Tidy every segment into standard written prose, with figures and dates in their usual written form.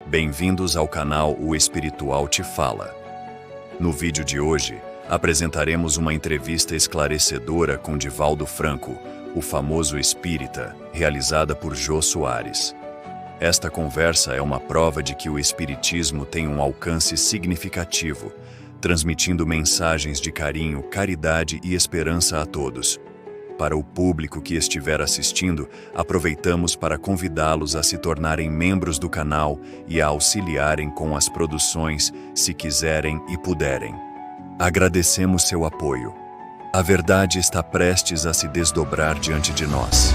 Bem-vindos ao canal O Espiritual Te Fala. No vídeo de hoje, apresentaremos uma entrevista esclarecedora com Divaldo Franco, o famoso espírita, realizada por Jô Soares. Esta conversa é uma prova de que o espiritismo tem um alcance significativo, transmitindo mensagens de carinho, caridade e esperança a todos. Para o público que estiver assistindo, aproveitamos para convidá-los a se tornarem membros do canal e a auxiliarem com as produções, se quiserem e puderem. Agradecemos seu apoio. A verdade está prestes a se desdobrar diante de nós.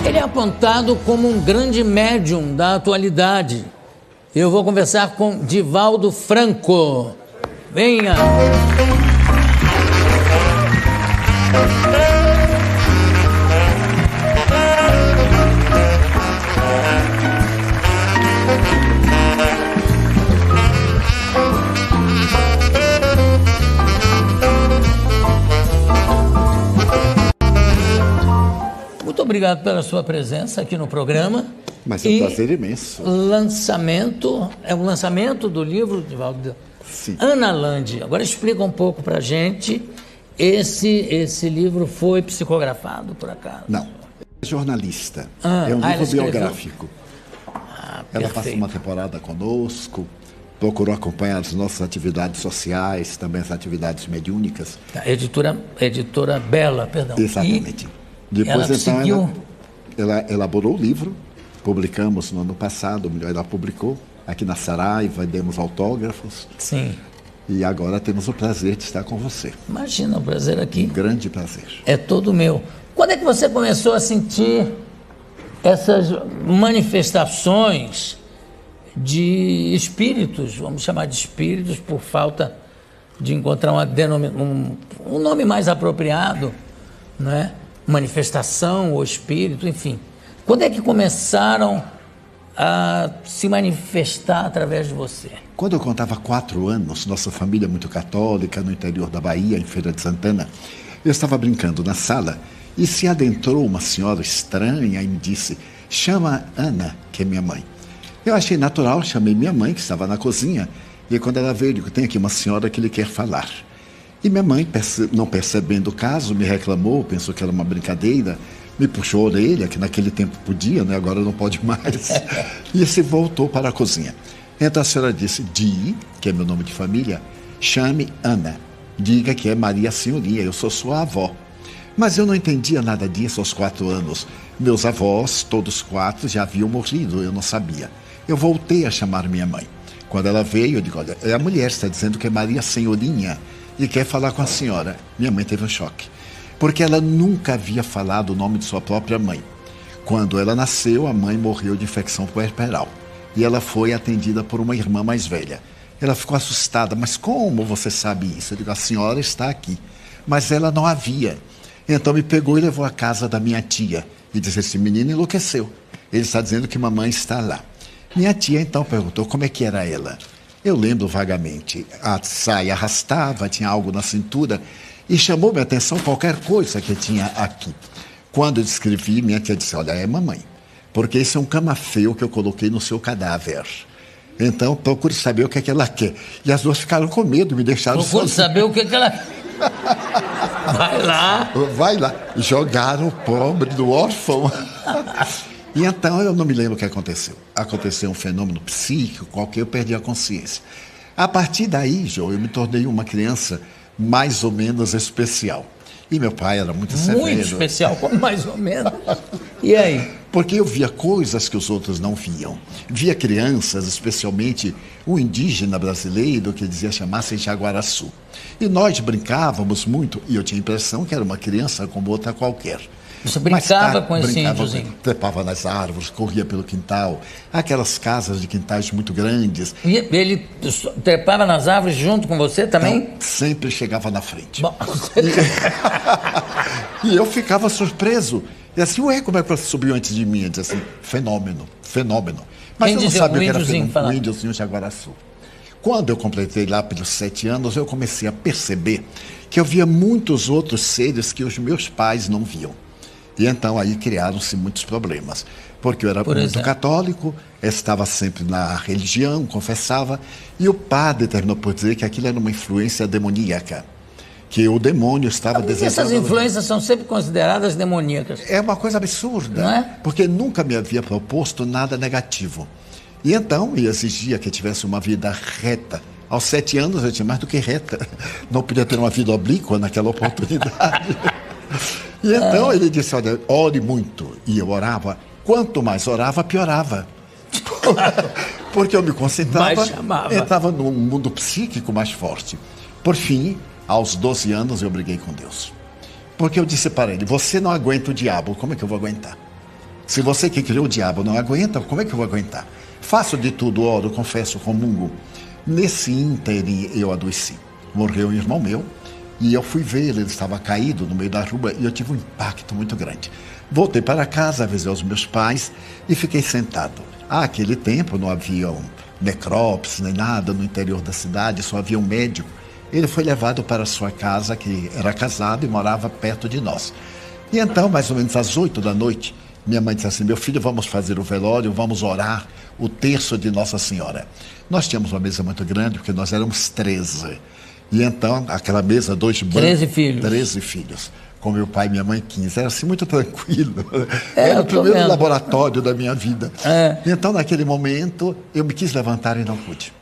Ele é apontado como um grande médium da atualidade. Eu vou conversar com Divaldo Franco. Venha! Muito obrigado pela sua presença aqui no programa. Mas é um prazer imenso. É o lançamento do livro, Divaldo. Sim. Ana Landi. Agora explica um pouco pra gente. Esse livro foi psicografado, por acaso? Não, é jornalista. É um livro biográfico. Ela passa uma temporada conosco, procurou acompanhar as nossas atividades sociais, também as atividades mediúnicas. Editora Bela, perdão. Exatamente. Depois, ela elaborou o livro, publicamos no ano passado, ela publicou aqui na Saraiva, demos autógrafos. Sim. E agora temos o prazer de estar com você. Imagina, o prazer aqui. Um grande prazer. É todo meu. Quando é que você começou a sentir essas manifestações de espíritos, vamos chamar de espíritos por falta de encontrar um nome mais apropriado, não é? Manifestação ou espírito, enfim. Quando é que começaram a se manifestar através de você? Quando eu contava 4 anos, nossa família é muito católica, no interior da Bahia, em Feira de Santana, eu estava brincando na sala e se adentrou uma senhora estranha e me disse: chama Ana, que é minha mãe. Eu achei natural, chamei minha mãe, que estava na cozinha, e quando ela veio, eu digo: tem aqui uma senhora que lhe quer falar. E minha mãe, não percebendo o caso, me reclamou, pensou que era uma brincadeira, me puxou a orelha, que naquele tempo podia, né? Agora não pode mais, e se voltou para a cozinha. Então a senhora disse: Di, que é meu nome de família, chame Ana, diga que é Maria Senhoria, eu sou sua avó. Mas eu não entendia nada disso aos 4 anos. Meus avós, todos 4, já haviam morrido, eu não sabia. Eu voltei a chamar minha mãe. Quando ela veio, eu digo: olha, a mulher está dizendo que é Maria Senhorinha e quer falar com a senhora. Minha mãe teve um choque, porque ela nunca havia falado o nome de sua própria mãe. Quando ela nasceu, a mãe morreu de infecção puerperal e ela foi atendida por uma irmã mais velha. Ela ficou assustada: mas como você sabe isso? Eu digo: a senhora está aqui. Mas ela não havia. Então me pegou e levou à casa da minha tia e disse: esse menino enlouqueceu, ele está dizendo que mamãe está lá. Minha tia então perguntou como é que era ela. Eu lembro vagamente, a saia arrastava, tinha algo na cintura e chamou minha atenção qualquer coisa que tinha aqui. Quando eu descrevi, minha tia disse: olha, é mamãe, porque esse é um camafeu que eu coloquei no seu cadáver. Então procure saber o que é que ela quer. E as duas ficaram com medo, me deixaram sozinha. Procure saber o que é que ela... Vai lá. Vai lá. Jogaram o pobre do órfão. E então eu não me lembro o que aconteceu. Aconteceu um fenômeno psíquico qualquer, eu perdi a consciência. A partir daí, Jô, eu me tornei uma criança mais ou menos especial. E meu pai era muito severo. Muito especial, como mais ou menos. E aí? Porque eu via coisas que os outros não viam. Via crianças, especialmente o indígena brasileiro, que dizia chamar-se Jaguaraçu. E nós brincávamos muito, e eu tinha a impressão que era uma criança como outra qualquer. Você brincava com esse índiozinho? Trepava nas árvores, corria pelo quintal, aquelas casas de quintais muito grandes. E ele trepava nas árvores junto com você também? Não, sempre chegava na frente. E eu ficava surpreso. E assim, ué, como é que você subiu antes de mim? Eu disse assim: fenômeno, fenômeno. Mas eu não sabia o que era fenômeno, o índiozinho Jaguaraçu. Quando eu completei lá pelos 7 anos, eu comecei a perceber que eu via muitos outros seres que os meus pais não viam. E então aí criaram-se muitos problemas. Porque eu era muito católico, estava sempre na religião, confessava, e o padre terminou por dizer que aquilo era uma influência demoníaca, que o demônio estava desejando... Essas influências são sempre consideradas demoníacas. É uma coisa absurda, não é? Porque nunca me havia proposto nada negativo. E então me exigia que eu tivesse uma vida reta. Aos 7 anos eu tinha mais do que reta. Não podia ter uma vida oblíqua naquela oportunidade. E então ele disse, olha, ore muito. E eu orava. Quanto mais orava, piorava. Porque eu me concentrava, entrava num mundo psíquico mais forte. Por fim, aos 12 anos, eu briguei com Deus. Porque eu disse para ele, você não aguenta o diabo, como é que eu vou aguentar? Se você que criou o diabo não aguenta, como é que eu vou aguentar? Faço de tudo, oro, confesso, comungo. Nesse ínterim, eu adoeci. Morreu um irmão meu, e eu fui ver, ele estava caído no meio da rua, e eu tive um impacto muito grande. Voltei para casa, avisei aos meus pais, e fiquei sentado. Naquele tempo não havia necrópsia nem nada no interior da cidade, só havia um médico. Ele foi levado para sua casa, que era casado e morava perto de nós. E então, mais ou menos às 8 da noite, minha mãe disse assim, meu filho, vamos fazer o velório, vamos orar o terço de Nossa Senhora. Nós tínhamos uma mesa muito grande, porque nós éramos 13. E então, aquela mesa, 2 bancos... 13 filhos. 13 filhos. Com meu pai e minha mãe, 15. Era assim, muito tranquilo. Era o primeiro laboratório da minha vida. E então, naquele momento, eu me quis levantar e não pude.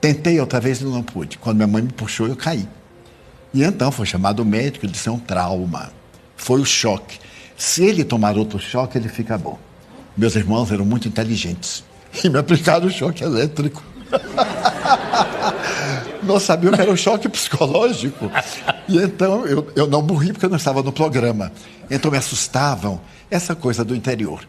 Tentei outra vez e não pude. Quando minha mãe me puxou, eu caí. E então foi chamado o médico, ele disse, é um trauma. Foi o choque. Se ele tomar outro choque, ele fica bom. Meus irmãos eram muito inteligentes. E me aplicaram o choque elétrico. Não sabiam que era um choque psicológico. E então eu não morri porque eu não estava no programa. Então me assustavam essa coisa do interior.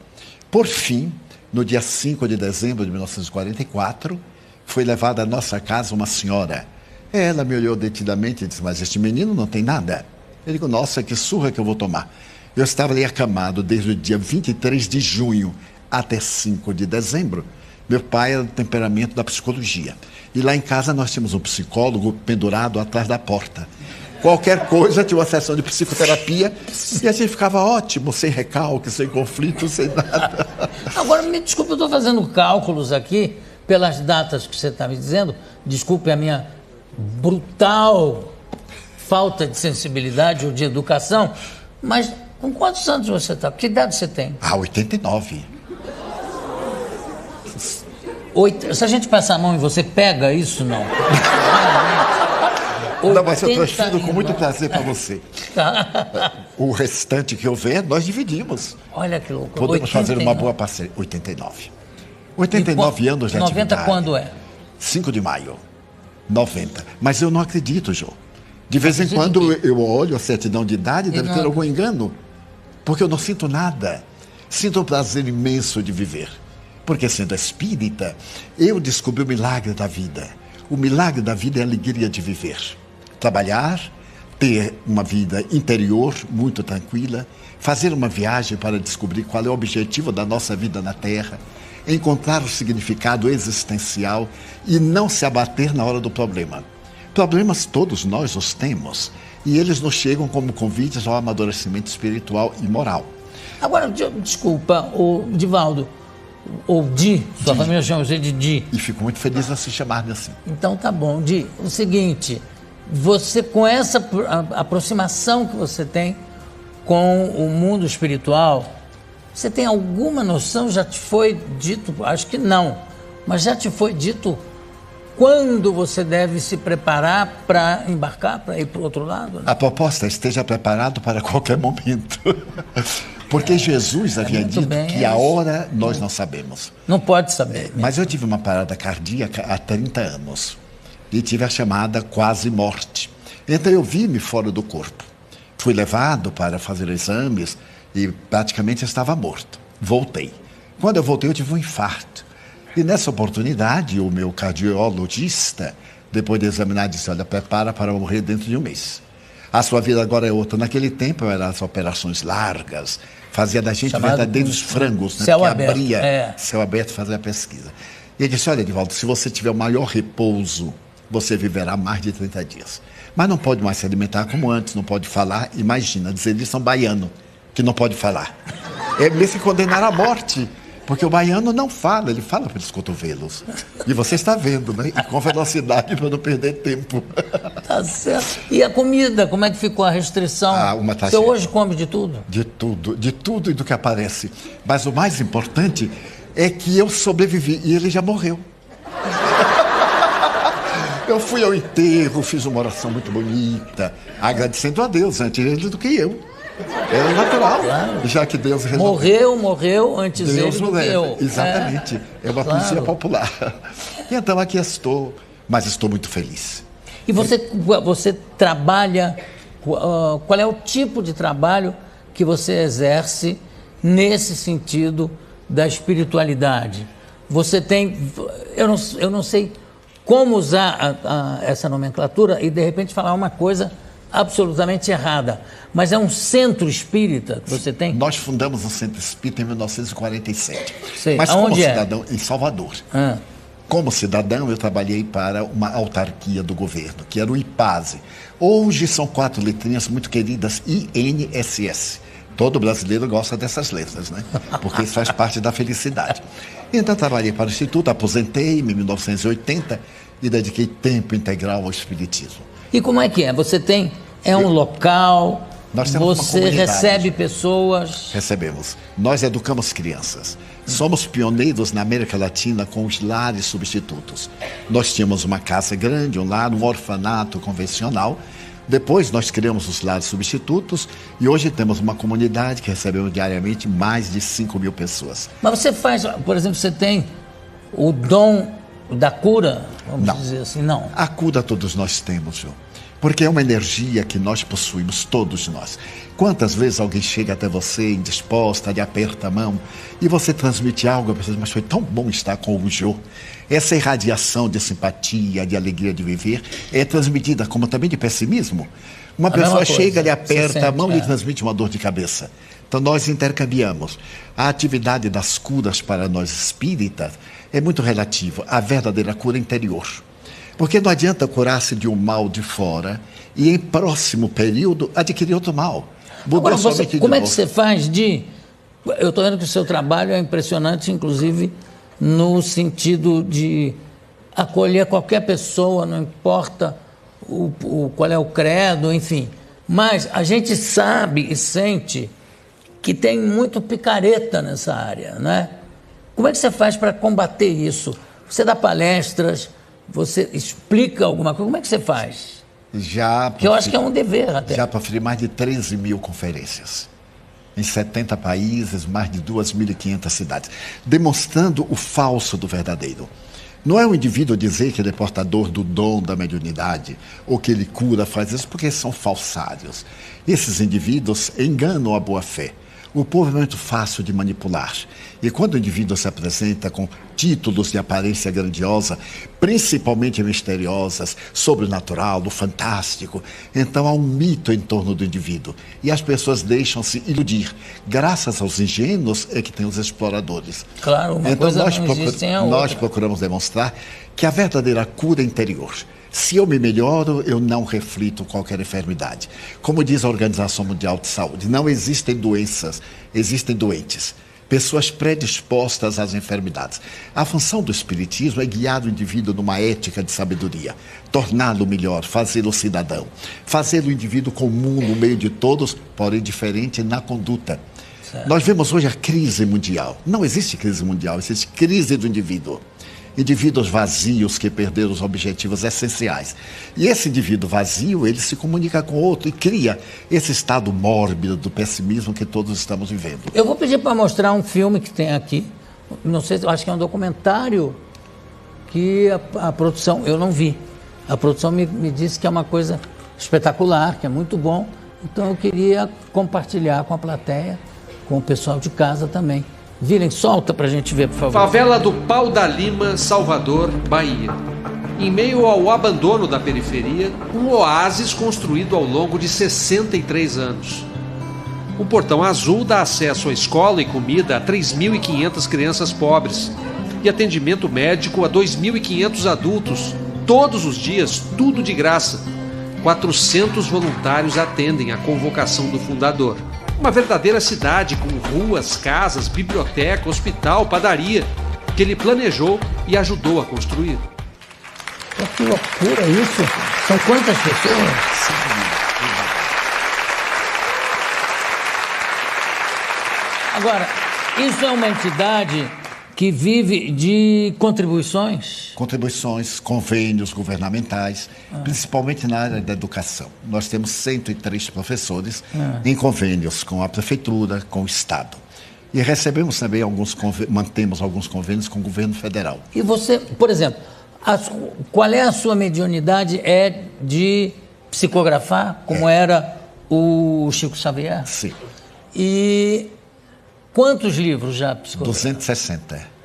Por fim, no dia 5 de dezembro de 1944, foi levada à nossa casa uma senhora. Ela me olhou detidamente e disse, mas este menino não tem nada. Eu digo, nossa, que surra que eu vou tomar. Eu estava ali acamado desde o dia 23 de junho até 5 de dezembro. Meu pai era do temperamento da psicologia. E lá em casa nós tínhamos um psicólogo pendurado atrás da porta. Qualquer coisa tinha uma sessão de psicoterapia e a gente ficava ótimo, sem recalque, sem conflito, sem nada. Agora, me desculpe, eu estou fazendo cálculos aqui pelas datas que você está me dizendo. Desculpe a minha brutal falta de sensibilidade ou de educação, mas com quantos anos você está? Que idade você tem? 89. Se a gente passar a mão em você, pega isso, não? Não, mas eu transfiro com muito prazer para você. Tá. O restante que houver, nós dividimos. Olha que louco. Podemos fazer uma boa parceria. 89. 89 anos de 90 atividade. Quando é? 5 de maio. 90. Mas eu não acredito, Jô. De vez em quando eu olho a certidão de idade, deve ter algum engano. Porque eu não sinto nada. Sinto um prazer imenso de viver. Porque, sendo espírita, eu descobri o milagre da vida. O milagre da vida é a alegria de viver. Trabalhar, ter uma vida interior muito tranquila, fazer uma viagem para descobrir qual é o objetivo da nossa vida na Terra, encontrar o significado existencial e não se abater na hora do problema. Problemas todos nós os temos e eles nos chegam como convites ao amadurecimento espiritual e moral. Agora, desculpa, Divaldo, ou sua família chama você de Di. E fico muito feliz em se chamar-me assim. Então tá bom, Di. O seguinte, você com essa aproximação que você tem com o mundo espiritual, você tem alguma noção, já te foi dito, acho que não, mas já te foi dito quando você deve se preparar para embarcar, para ir para o outro lado? Né? A proposta é esteja preparado para qualquer momento. Porque Jesus havia dito que a hora nós não sabemos. Não pode saber. Mas eu tive uma parada cardíaca há 30 anos. E tive a chamada quase morte. Então eu vi-me fora do corpo. Fui levado para fazer exames e praticamente estava morto. Voltei. Quando eu voltei, eu tive um infarto. E nessa oportunidade, o meu cardiologista, depois de examinar, disse, olha, prepara para morrer dentro de um mês. A sua vida agora é outra. Naquele tempo eram as operações largas, fazia da gente verdadeiros frangos, né? Céu que aberto. Abria céu aberto, fazia a pesquisa. E ele disse, olha, Edivaldo, se você tiver o maior repouso, você viverá mais de 30 dias. Mas não pode mais se alimentar como antes, não pode falar. Imagina, dizer eles são baiano, que não pode falar. É mesmo que condenar à morte. Porque o baiano não fala, ele fala pelos cotovelos. E você está vendo, né? E com velocidade para não perder tempo. Tá certo. E a comida, como é que ficou a restrição? Você hoje come de tudo? De tudo e do que aparece. Mas o mais importante é que eu sobrevivi e ele já morreu. Eu fui ao enterro, fiz uma oração muito bonita, agradecendo a Deus, antes ele do que eu. É natural, claro. Já que Deus resolveu. Morreu antes Deus ele do que eu. Exatamente. É uma poesia popular. E então aqui estou, mas estou muito feliz. E você trabalha, qual é o tipo de trabalho que você exerce nesse sentido da espiritualidade? Você tem, eu não sei como usar essa nomenclatura e de repente falar uma coisa absolutamente errada, mas é um centro espírita que você tem? Nós fundamos o Centro Espírita em 1947. Sei. Mas aonde como cidadão, em Salvador. Como cidadão, eu trabalhei para uma autarquia do governo, que era o IPASE. Hoje são 4 letrinhas muito queridas, INSS. Todo brasileiro gosta dessas letras, né? Porque isso faz parte da felicidade. Então, trabalhei para o Instituto, aposentei-me em 1980 e dediquei tempo integral ao Espiritismo. E como é que é? Você tem... um local... Nós temos você recebe pessoas... Recebemos. Nós educamos crianças. Somos pioneiros na América Latina com os lares substitutos. Nós tínhamos uma casa grande, um lar, um orfanato convencional. Depois nós criamos os lares substitutos e hoje temos uma comunidade que recebemos diariamente mais de 5.000 pessoas. Mas você faz, por exemplo, você tem o dom da cura, vamos dizer assim, não? A cura todos nós temos, João. Porque é uma energia que nós possuímos, todos nós. Quantas vezes alguém chega até você indisposta, lhe aperta a mão e você transmite algo, mas foi tão bom estar com o Jô. Essa irradiação de simpatia, de alegria de viver é transmitida como também de pessimismo. Uma pessoa chega, lhe aperta a mão e lhe transmite uma dor de cabeça. Então nós intercambiamos. A atividade das curas para nós espíritas é muito relativa à verdadeira cura interior. Porque não adianta curar-se de um mal de fora e em próximo período adquirir outro mal. Agora, como é que você faz de... Eu estou vendo que o seu trabalho é impressionante, inclusive no sentido de acolher qualquer pessoa, não importa qual é o credo, enfim. Mas a gente sabe e sente que tem muito picareta nessa área, né? Como é que você faz para combater isso? Você dá palestras, você explica alguma coisa, como é que você faz? Que eu acho que é um dever até. Já proferi mais de 13.000 conferências. Em 70 países, mais de 2.500 cidades. Demonstrando o falso do verdadeiro. Não é o indivíduo dizer que ele é portador do dom da mediunidade, ou que ele cura, faz isso, porque são falsários. Esses indivíduos enganam a boa-fé. O povo é muito fácil de manipular. E quando o indivíduo se apresenta com títulos de aparência grandiosa, principalmente misteriosas, sobrenatural, do fantástico, então há um mito em torno do indivíduo. E as pessoas deixam-se iludir. Graças aos ingênuos é que tem os exploradores. Claro, uma coisa não existe sem a outra. Nós procuramos demonstrar que a verdadeira cura interior... Se eu me melhoro, eu não reflito qualquer enfermidade. Como diz a Organização Mundial de Saúde, não existem doenças, existem doentes. Pessoas predispostas às enfermidades. A função do Espiritismo é guiar o indivíduo numa ética de sabedoria, torná-lo melhor, fazê-lo cidadão, fazer o indivíduo comum no meio de todos, porém diferente na conduta. Certo. Nós vemos hoje a crise mundial. Não existe crise mundial, existe crise do indivíduo. Indivíduos vazios que perderam os objetivos essenciais. E esse indivíduo vazio, ele se comunica com outro e cria esse estado mórbido do pessimismo que todos estamos vivendo. Eu vou pedir para mostrar um filme que tem aqui. Não sei, eu acho que é um documentário que a produção, eu não vi. A produção me disse que é uma coisa espetacular, que é muito bom. Então eu queria compartilhar com a plateia, com o pessoal de casa também. Virem, solta pra gente ver, por favor. Favela do Pau da Lima, Salvador, Bahia. Em meio ao abandono da periferia, um oásis construído ao longo de 63 anos. O Portão Azul dá acesso à escola e comida a 3.500 crianças pobres. e atendimento médico a 2.500 adultos, todos os dias, tudo de graça. 400 voluntários atendem à convocação do fundador. Uma verdadeira cidade com ruas, casas, biblioteca, hospital, padaria, que ele planejou e ajudou a construir. Que loucura isso! São quantas pessoas? Agora, isso é uma entidade que vive de contribuições? Contribuições, convênios governamentais, principalmente na área da educação. Nós temos 103 professores em convênios com a prefeitura, com o Estado. E recebemos também mantemos alguns convênios com o governo federal. E você, por exemplo, qual é a sua mediunidade? É de psicografar, como era o Chico Xavier? Sim. E quantos livros já psicografou? 260.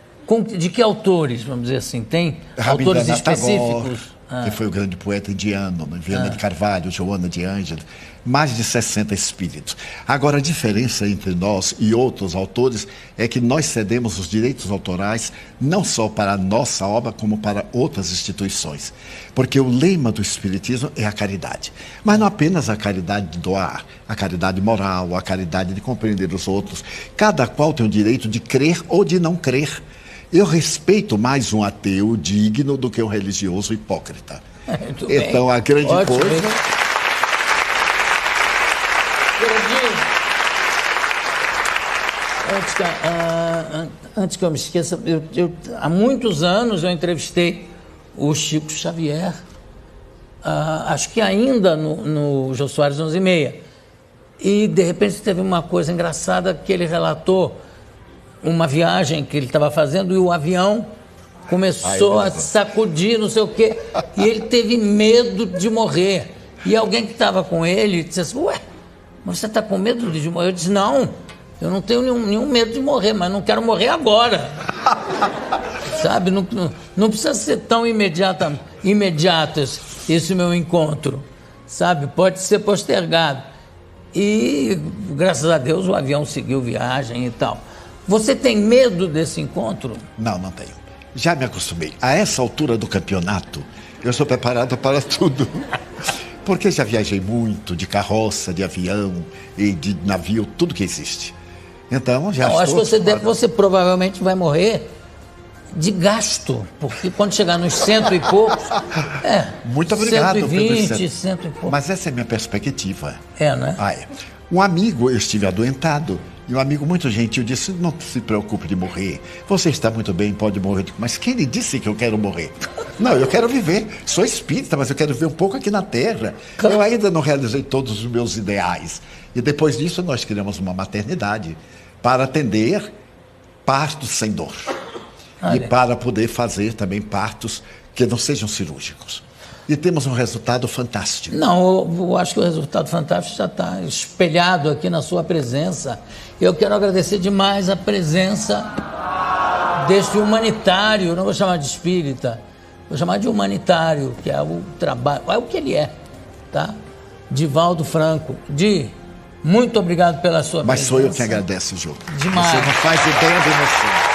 De que autores, vamos dizer assim? Tem autores específicos? Que foi o grande poeta indiano, Viana de Carvalho, Joana de Ângeles, mais de 60 espíritos. Agora, a diferença entre nós e outros autores é que nós cedemos os direitos autorais não só para a nossa obra, como para outras instituições. Porque o lema do Espiritismo é a caridade. Mas não apenas a caridade de doar, a caridade moral, a caridade de compreender os outros. Cada qual tem o direito de crer ou de não crer. Eu respeito mais um ateu digno do que um religioso hipócrita. Então, a grande coisa... Antes que eu me esqueça, há muitos anos eu entrevistei o Chico Xavier, acho que ainda no Jô Soares 11h30. E, de repente, teve uma coisa engraçada que ele relatou, uma viagem que ele estava fazendo e o avião começou a sacudir, não sei o quê, e ele teve medo de morrer. E alguém que estava com ele disse assim: ué, mas você está com medo de morrer? Eu disse: não, eu não tenho nenhum medo de morrer, mas não quero morrer agora. Sabe, não precisa ser tão imediato esse meu encontro, sabe, pode ser postergado. E, graças a Deus, o avião seguiu viagem e tal. Você tem medo desse encontro? Não, não tenho. Já me acostumei. A essa altura do campeonato, eu sou preparado para tudo. Porque já viajei muito de carroça, de avião e de navio, tudo que existe. Então, já estou... Acho que você provavelmente vai morrer de gasto, porque quando chegar nos 100 e poucos... Muito obrigado. 120, 100 e poucos. Mas essa é a minha perspectiva. Né? Um amigo, eu estive adoentado, e um amigo muito gentil disse: não se preocupe de morrer, você está muito bem, pode morrer. Mas quem lhe disse que eu quero morrer? Não, eu quero viver, sou espírita, mas eu quero viver um pouco aqui na Terra. Eu ainda não realizei todos os meus ideais. E depois disso nós criamos uma maternidade para atender partos sem dor. E para poder fazer também partos que não sejam cirúrgicos. E temos um resultado fantástico. Não, eu acho que o resultado fantástico já está espelhado aqui na sua presença. Eu quero agradecer demais a presença deste humanitário, não vou chamar de espírita, vou chamar de humanitário, que é o trabalho, é o que ele é, tá? Divaldo Franco. Muito obrigado pela sua presença. Mas sou eu que agradeço, Jô. Demais. Você não faz ideia da emoção.